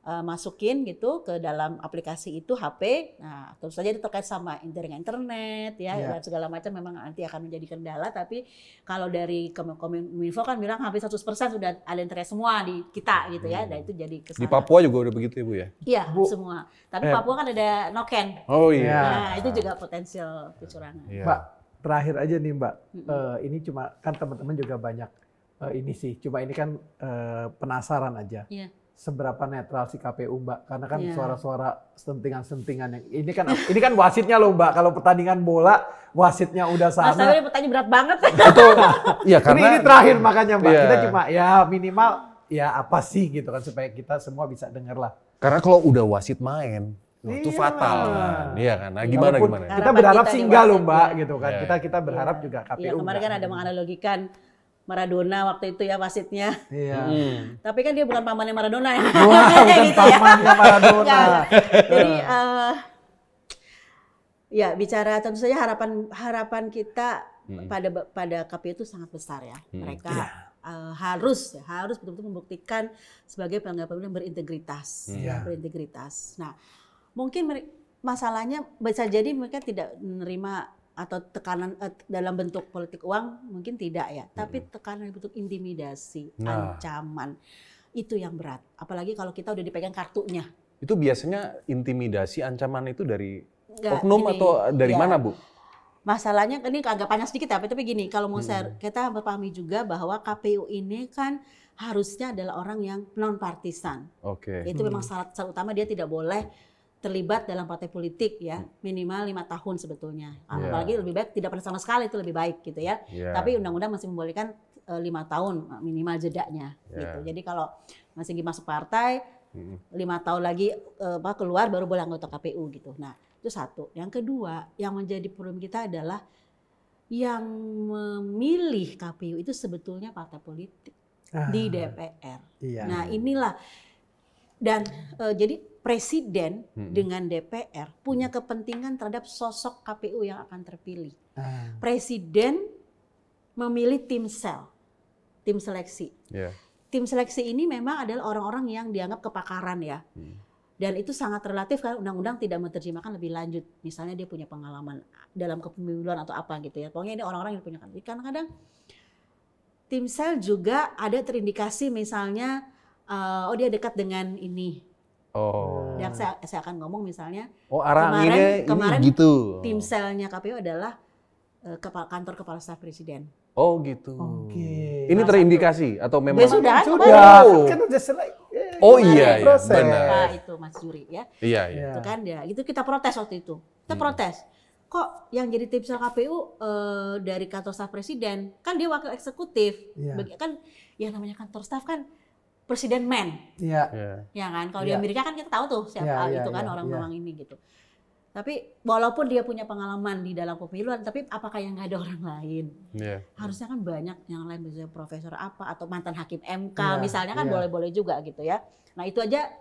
masukin gitu ke dalam aplikasi itu HP. Nah, tentu saja itu terkait sama jaringan internet ya dan segala macam memang nanti akan menjadi kendala. Tapi kalau dari Kominfo kan bilang hampir 100% sudah ada internet semua di kita gitu ya. Dan itu jadi kesalahan. Di Papua juga udah begitu ya Bu ya? Iya semua. Tapi Papua kan ada noken. Oh iya. Nah itu juga potensial kecurangan. Mbak, terakhir aja nih Mbak. Ini cuma kan teman-teman juga banyak ini sih. Cuma ini kan penasaran aja. Iya. Seberapa netral si KPU Mbak? Karena kan suara-suara sentingan-sentingan yang ini kan wasitnya loh Mbak. Kalau pertandingan bola wasitnya udah sana. Mas, pertanyaan berat banget. Betul. Iya karena ini terakhir makanya Mbak. Kita cuma ya minimal ya apa sih gitu kan supaya kita semua bisa dengar lah. Karena kalau udah wasit main itu fatal kan. Iya kan. Nah, gimana? Kita berharap sih enggak loh Mbak gitu kan. Kita berharap juga KPU. Kemarin kan ada menganalogikan Maradona waktu itu ya wasitnya. Iya. Tapi kan dia bukan pamannya Maradona ya. Bukan gitu pamannya Maradona. Jadi ya bicara tentu saja harapan kita pada KPU itu sangat besar ya. Mereka harus betul-betul membuktikan sebagai penyelenggara pemilu yang berintegritas. Nah, mungkin masalahnya bisa jadi mereka tidak menerima atau tekanan dalam bentuk politik uang mungkin tidak ya, tapi tekanan bentuk intimidasi, ancaman itu yang berat. Apalagi kalau kita udah dipegang kartunya. Itu biasanya intimidasi, ancaman itu dari oknum atau dari mana Bu? Masalahnya ini agak panjang sedikit tapi gini, kalau mau kita pahami juga bahwa KPU ini kan harusnya adalah orang yang non partisan. Itu memang syarat utama, dia tidak boleh terlibat dalam partai politik ya, minimal 5 tahun sebetulnya. Apalagi lebih baik tidak pernah sama sekali, itu lebih baik gitu ya. Tapi undang-undang masih membolehkan 5 tahun minimal jedanya gitu. Jadi kalau masih masuk partai 5 tahun lagi keluar baru boleh anggota KPU gitu. Nah, itu satu. Yang kedua, yang menjadi problem kita adalah yang memilih KPU itu sebetulnya partai politik di DPR. Nah, inilah dan jadi presiden dengan DPR punya kepentingan terhadap sosok KPU yang akan terpilih. Presiden memilih tim seleksi. Tim seleksi ini memang adalah orang-orang yang dianggap kepakaran ya. Dan itu sangat relatif karena undang-undang tidak menerjemahkan lebih lanjut. Misalnya dia punya pengalaman dalam kepemiluan atau apa gitu ya. Pokoknya ini orang-orang yang punya. Kadang-kadang tim sel juga ada terindikasi misalnya dia dekat dengan ini. Dan saya akan ngomong misalnya kemarin gitu. Tim selnya KPU adalah kantor kepala staf presiden. Oh gitu. Ini terindikasi atau memang sudah. Kan udah selesai. Benar. Pak itu Mas Juri ya. Iya. Itu kan dia. Itu kita protes waktu itu. Kita protes. Kok yang jadi tim sel KPU dari kantor staf presiden? Kan dia wakil eksekutif. Kan yang namanya kantor staf kan presiden man. Ya kan? Kalau di Amerika kan kita tahu tuh siapa itu kan orang-orang ini gitu. Tapi walaupun dia punya pengalaman di dalam kepemiluan, tapi apakah yang nggak ada orang lain? Harusnya kan banyak yang lain, misalnya profesor apa atau mantan hakim MK misalnya kan boleh-boleh juga gitu ya. Nah itu aja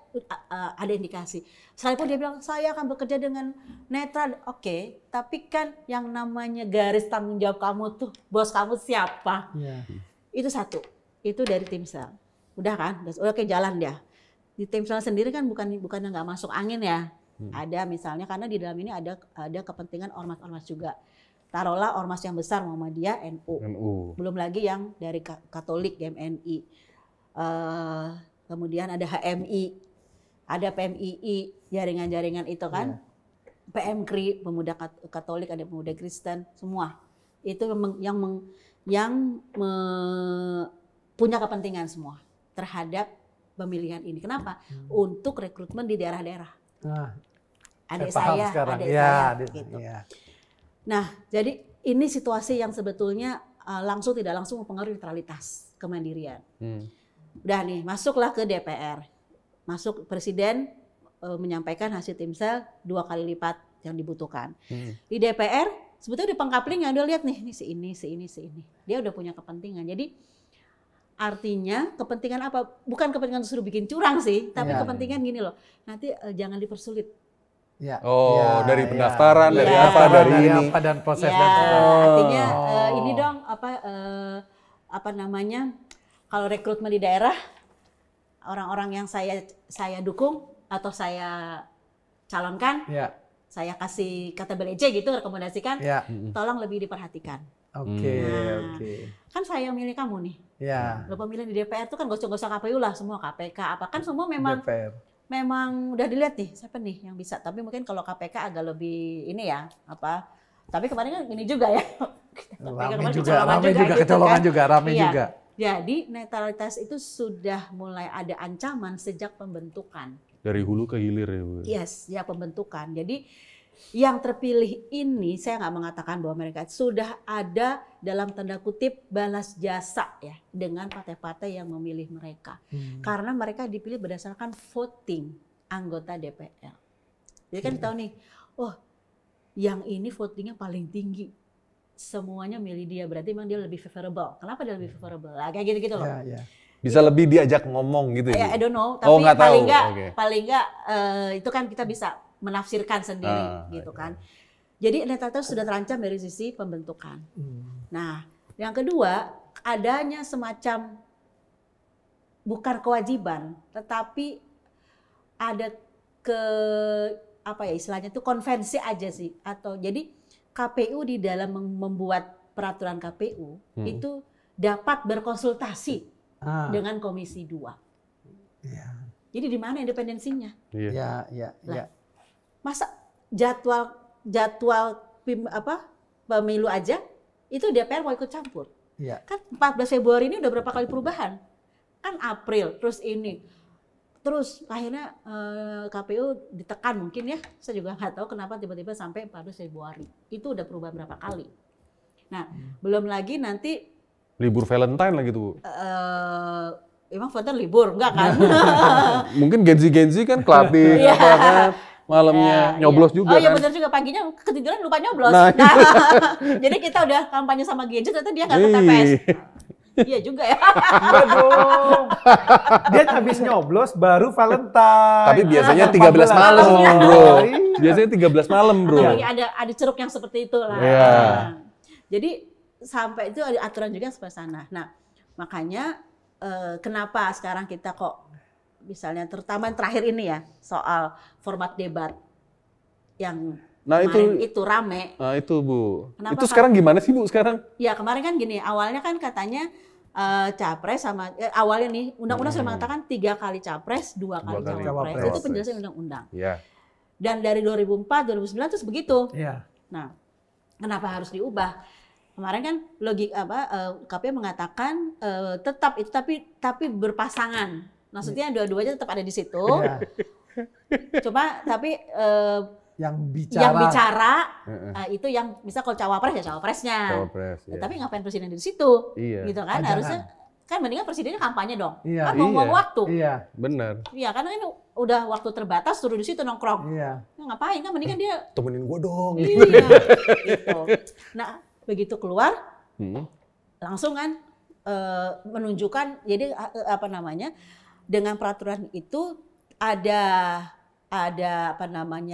ada indikasi. Sekalipun dia bilang saya akan bekerja dengan netral, oke. Tapi kan yang namanya garis tanggung jawab kamu tuh, bos kamu siapa? Itu satu. Itu dari tim sel. Udah kan? Oke jalan dia. Di tim sel sendiri kan bukan nggak masuk angin ya. Ada misalnya karena di dalam ini ada kepentingan ormas-ormas juga. Taruhlah ormas yang besar Muhammadiyah, NU. Belum lagi yang dari Katolik, GMNI. Kemudian ada HMI, ada PMII, jaringan-jaringan itu kan. PMKRI, pemuda Katolik, ada pemuda Kristen, semua. Itu yang punya kepentingan semua terhadap pemilihan ini. Kenapa? Untuk rekrutmen di daerah-daerah. Adik saya gitu. Nah, jadi ini situasi yang sebetulnya langsung tidak langsung mempengaruhi netralitas, kemandirian. Udah nih, masuklah ke DPR. Masuk presiden menyampaikan hasil tim sel 2 kali lipat yang dibutuhkan. Di DPR sebetulnya di pengkaplingnya udah lihat nih, si ini. Dia udah punya kepentingan. Jadi artinya kepentingan apa? Bukan kepentingan suruh bikin curang sih, tapi kepentingan gini loh. Nanti jangan dipersulit. Dari pendaftaran, dari ini. Apa dan proses artinya ini dong apa namanya? Kalau rekrutmen di daerah, orang-orang yang saya dukung atau saya calonkan, saya kasih kata BLJ gitu, rekomendasikan, tolong lebih diperhatikan. Kan saya yang milih kamu nih. Lo pemilihan di DPR itu kan gosok-gosok KPU lah, semua KPK apa kan semua memang udah dilihat nih siapa nih yang bisa. Tapi mungkin kalau KPK agak lebih ini ya apa. Tapi kemarin kan ini juga ya. Rame juga kecolongan juga, rame juga. Jadi netralitas itu sudah mulai ada ancaman sejak pembentukan. Dari hulu ke hilir ya Bu? Yes, ya pembentukan. Jadi yang terpilih ini saya nggak mengatakan bahwa mereka sudah ada dalam tanda kutip balas jasa ya dengan partai-partai yang memilih mereka. Karena mereka dipilih berdasarkan voting anggota DPR. Jadi kan tahu nih, yang ini votingnya paling tinggi. Semuanya milih dia, berarti memang dia lebih favorable. Kenapa dia lebih favorable? Kayak gitu-gitu loh. Bisa lebih diajak ngomong gitu ya? I don't know, tapi paling nggak itu kan kita bisa menafsirkan sendiri gitu kan. Jadi netralitas sudah terancam dari sisi pembentukan. Nah, yang kedua adanya semacam bukan kewajiban, tetapi ada istilahnya itu konvensi aja sih. Atau jadi KPU di dalam membuat peraturan KPU itu dapat berkonsultasi dengan Komisi 2. Jadi di mana independensinya? Masa jadwal pemilu aja itu DPR mau ikut campur? Kan 14 Februari ini udah berapa kali perubahan? kan April, terus ini. Terus akhirnya KPU ditekan mungkin ya, saya juga nggak tahu kenapa tiba-tiba sampai 14 Februari. Itu udah perubahan berapa kali. Nah, belum lagi nanti libur Valentine lagi tuh. Emang Valentine libur, enggak kan? Mungkin Gen-Z kan clubbing, apa kan, malamnya nyoblos juga. Oh iya benar juga, paginya ketiduran lupa nyoblos. Nah, jadi kita udah kampanye sama Gen Z, ternyata dia nggak ke TPS. Iya juga ya. Enggak dong. Dia habis nyoblos baru Valentine. Tapi biasanya 13 malam, bro. Biasanya 13 malam, bro. Ada ceruk yang seperti itu lah. Yeah. Jadi sampai itu ada aturan juga sampai sana. Nah, makanya kenapa sekarang kita kok misalnya terutama yang terakhir ini ya soal format debat yang kemarin itu rame. Nah itu Bu. Kenapa itu sekarang gimana sih Bu sekarang? Ya kemarin kan gini, awalnya kan katanya capres sama awalnya nih undang-undang sudah mengatakan 3 kali capres, 2 kali cawapres. Itu penjelasan undang-undang. Yeah. Dan dari 2004, 2009 terus begitu. Yeah. Nah, kenapa harus diubah? Kemarin kan KPU mengatakan tetap itu tapi berpasangan. Maksudnya dua-duanya tetap ada di situ. Yeah. Coba tapi yang bicara itu yang bisa kalau cawapres ya cawapresnya. Ya, tapi ngapain presiden di situ? Iya. Gitu kan harusnya kan mendingan presidennya kampanye dong. Iya. Kan buang waktu. Iya. Benar. Iya, karena ini udah waktu terbatas suruh di situ nongkrong. Iya. Nah, ngapain kan mendingan dia temenin gua dong. Iya. Gitu. Nah, begitu keluar langsung kan menunjukkan jadi dengan peraturan itu ada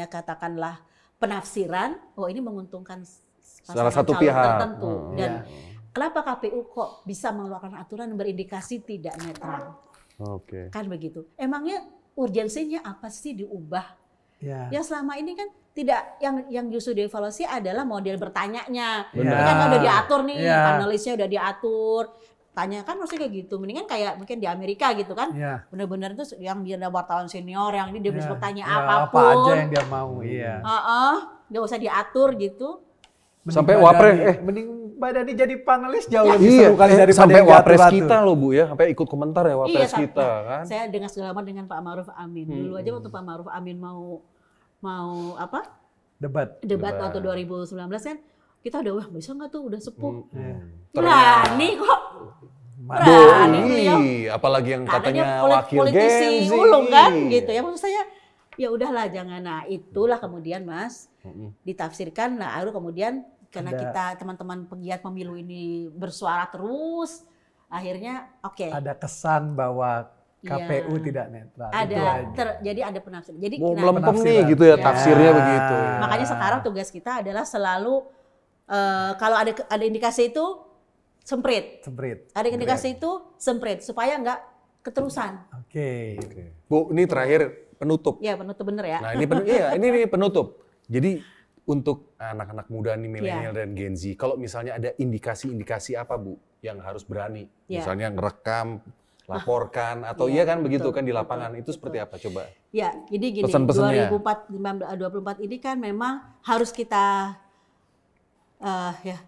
katakanlah penafsiran, ini menguntungkan salah satu pihak tertentu. Dan kenapa KPU kok bisa mengeluarkan aturan yang berindikasi tidak netral? Oke. Kan begitu. Emangnya urgensinya apa sih diubah? Ya. Yang selama ini kan tidak yang justru dievaluasi adalah model bertanyanya. Benar. Ini kan udah diatur nih, panelisnya udah diatur. Tanya kan maksudnya kayak gitu, mendingan kayak mungkin di Amerika gitu kan, benar-benar itu yang dia ada wartawan senior yang dia bisa bertanya apapun, apa aja yang dia mau, nggak usah diatur gitu. Sampai wapres, mending Mbak Dani jadi panelis jauh lebih seru kali daripada sampai wapres kita loh Bu ya, sampai ikut komentar ya wapres kita kan. Saya dengan segala macam dengan Pak Ma'ruf Amin. Dulu aja waktu Pak Ma'ruf Amin mau apa? Debat waktu 2019 kan. Kita udah bisa nggak tuh udah sepuh. Berani kok. Berani beliau. Apalagi yang katanya wakil politisi ulung kan gitu ya. Maksud saya ya udahlah jangan. Nah itulah kemudian Mas ditafsirkan. Nah lalu kemudian karena kita teman-teman pegiat pemilu ini bersuara terus. Akhirnya ada kesan bahwa KPU tidak netral. Jadi ada penafsiran. Jadi melempem nih gitu ya tafsirnya begitu. Makanya sekarang tugas kita adalah selalu kalau ada indikasi itu semprit. Ada indikasi itu semprit supaya nggak keterusan. Oke. Bu, ini terakhir penutup. Ya penutup bener ya. Nah ini penutup. Jadi untuk anak-anak muda nih milenial dan Gen Z, kalau misalnya ada indikasi-indikasi apa Bu yang harus berani, misalnya ngerekam, laporkan atau kan begitu kan di lapangan itu seperti apa coba? Ya, jadi gini 2024 ini kan memang harus kita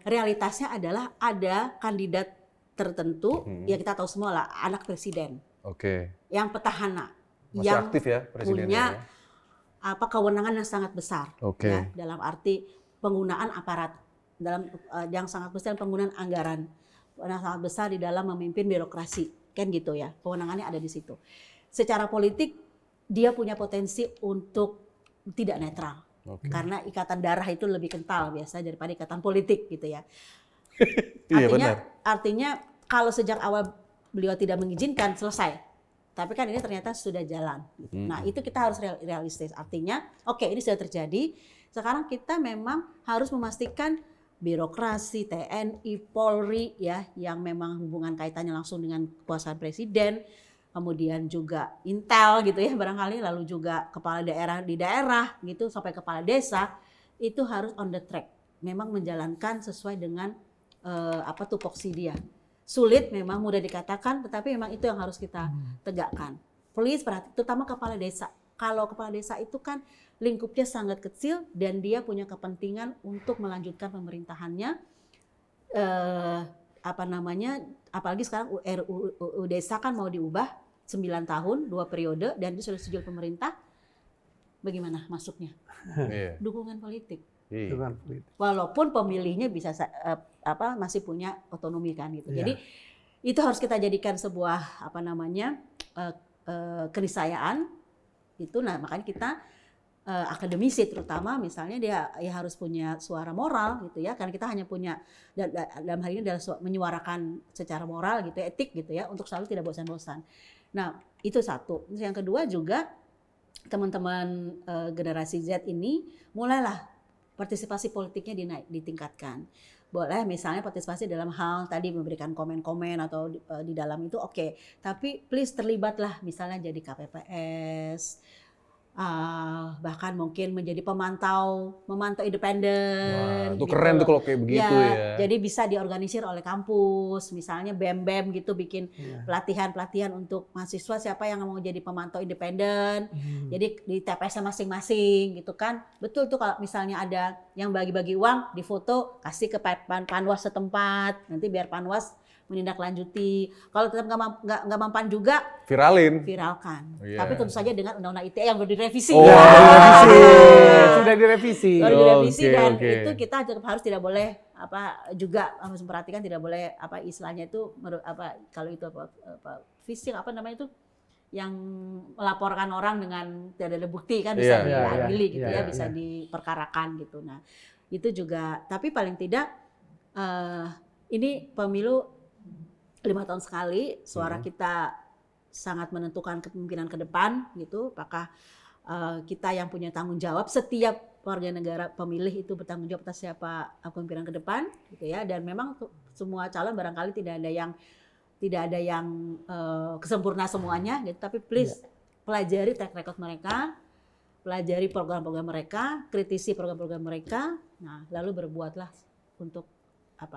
realitasnya adalah ada kandidat tertentu ya kita tahu semua lah anak presiden. Oke. Yang petahana masih yang aktif ya presidennya. Punya kewenangan yang sangat besar. Ya, dalam arti penggunaan aparat dalam yang sangat besar penggunaan anggaran yang sangat besar di dalam memimpin birokrasi kan gitu ya. Kewenangannya ada di situ. Secara politik dia punya potensi untuk tidak netral. Karena ikatan darah itu lebih kental biasa daripada ikatan politik gitu ya. Artinya kalau sejak awal beliau tidak mengizinkan selesai. Tapi kan ini ternyata sudah jalan. Nah itu kita harus realistis. Artinya ini sudah terjadi. Sekarang kita memang harus memastikan birokrasi, TNI, Polri ya yang memang hubungan kaitannya langsung dengan kekuasaan presiden. Kemudian juga intel gitu ya barangkali, lalu juga kepala daerah di daerah gitu sampai kepala desa itu harus on the track, memang menjalankan sesuai dengan tupoksi dia. Sulit memang mudah dikatakan, tetapi memang itu yang harus kita tegakkan. Please perhatikan, terutama kepala desa. Kalau kepala desa itu kan lingkupnya sangat kecil dan dia punya kepentingan untuk melanjutkan pemerintahannya. apa namanya, apalagi sekarang RUU Desa kan mau diubah 9 tahun, 2 periode, dan itu sudah setuju pemerintah. Bagaimana masuknya? Dukungan politik. Walaupun pemilihnya bisa masih punya otonomi kan gitu. Jadi itu harus kita jadikan sebuah apa namanya keniscayaan itu. Nah makanya kita akademisi terutama misalnya dia harus punya suara moral gitu ya, karena kita hanya punya dalam hal ini adalah menyuarakan secara moral gitu, etik gitu ya, untuk selalu tidak bosan-bosan. Nah itu satu. Yang kedua juga teman-teman generasi Z ini mulailah partisipasi politiknya ditingkatkan. Boleh misalnya partisipasi dalam hal tadi memberikan komen-komen atau di dalam itu oke. Tapi please terlibatlah misalnya jadi KPPS, bahkan mungkin menjadi memantau independen. Itu gitu. Keren tuh kalau kayak begitu ya. Jadi bisa diorganisir oleh kampus, misalnya BEM gitu bikin pelatihan untuk mahasiswa siapa yang mau jadi pemantau independen. Jadi di TPS masing-masing gitu kan. Betul tuh kalau misalnya ada yang bagi-bagi uang, difoto, kasih ke Panwas setempat, nanti biar Panwas menindaklanjuti. Kalau tetap nggak mempan juga, viralkan. Tapi tentu saja dengan undang-undang ITE yang baru direvisi. Sudah direvisi. Dan itu kita harus tidak boleh juga harus memperhatikan, tidak boleh istilahnya itu kalau itu phishing itu yang melaporkan orang dengan tidak ada bukti kan bisa diadili gitu ya, bisa diperkarakan gitu. Nah itu juga. Tapi paling tidak ini pemilu 5 tahun sekali, suara kita sangat menentukan kepemimpinan ke depan gitu. Apakah kita yang punya tanggung jawab, setiap warga negara pemilih itu bertanggung jawab atas siapa kepemimpinan ke depan gitu ya. Dan memang semua calon barangkali tidak ada yang kesempurna semuanya gitu, tapi please pelajari track record mereka, pelajari program-program mereka, kritisi program-program mereka. Nah, lalu berbuatlah untuk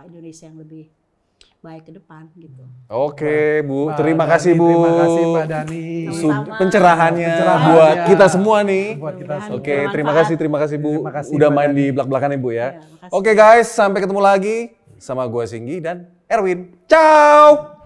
Indonesia yang lebih baik ke depan gitu. Oke, Bu. Terima kasih, Bu. Terima kasih, Mbak Dani. Pencerahannya buat kita semua nih. Oke, terima kasih Bu. Udah main di belak-belakan Bu ya. Oke guys, sampai ketemu lagi sama gue Singgi dan Erwin. Ciao.